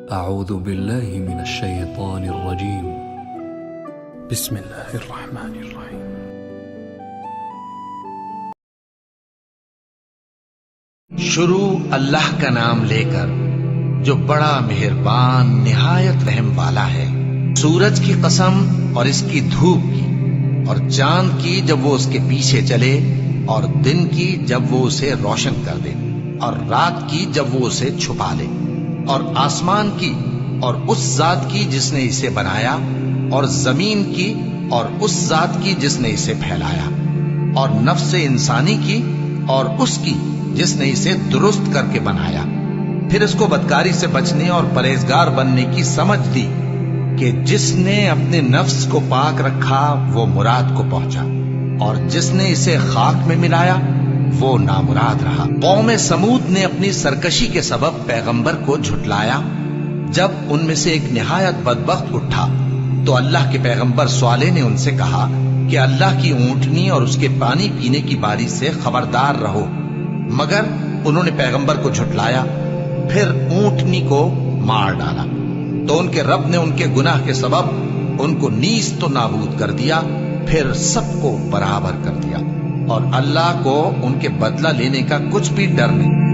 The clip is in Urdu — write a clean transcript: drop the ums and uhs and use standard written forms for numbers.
أعوذ بالله من الشيطان الرجيم. بسم الله الرحمن الرحيم. شروع اللہ کا نام لے کر جو بڑا مہربان نہایت رحم والا ہے. سورج کی قسم اور اس کی دھوپ کی، اور چاند کی جب وہ اس کے پیچھے چلے، اور دن کی جب وہ اسے روشن کر دے، اور رات کی جب وہ اسے چھپا لے، اور آسمان کی اور اس ذات کی جس نے اسے بنایا، اور زمین کی اور اس ذات کی جس نے اسے پھیلایا، اور نفس انسانی کی اور اس کی جس نے اسے درست کر کے بنایا. پھر اس کو بدکاری سے بچنے اور پرہیزگار بننے کی سمجھ دی کہ جس نے اپنے نفس کو پاک رکھا وہ مراد کو پہنچا، اور جس نے اسے خاک میں ملایا وہ نامراد رہا. قوم سمود نے اپنی سرکشی کے سبب پیغمبر کو جھٹلایا. جب ان میں سے ایک نہایت بدبخت اٹھا تو اللہ کے پیغمبر صالح نے ان سے کہا کہ اللہ کی اونٹنی اور اس کے پانی پینے کی باری سے خبردار رہو. مگر انہوں نے پیغمبر کو جھٹلایا، پھر اونٹنی کو مار ڈالا. تو ان کے رب نے ان کے گناہ کے سبب ان کو نیست و نابود کر دیا، پھر سب کو برابر کر دیا، اور اللہ کو ان کے بدلہ لینے کا کچھ بھی ڈر نہیں.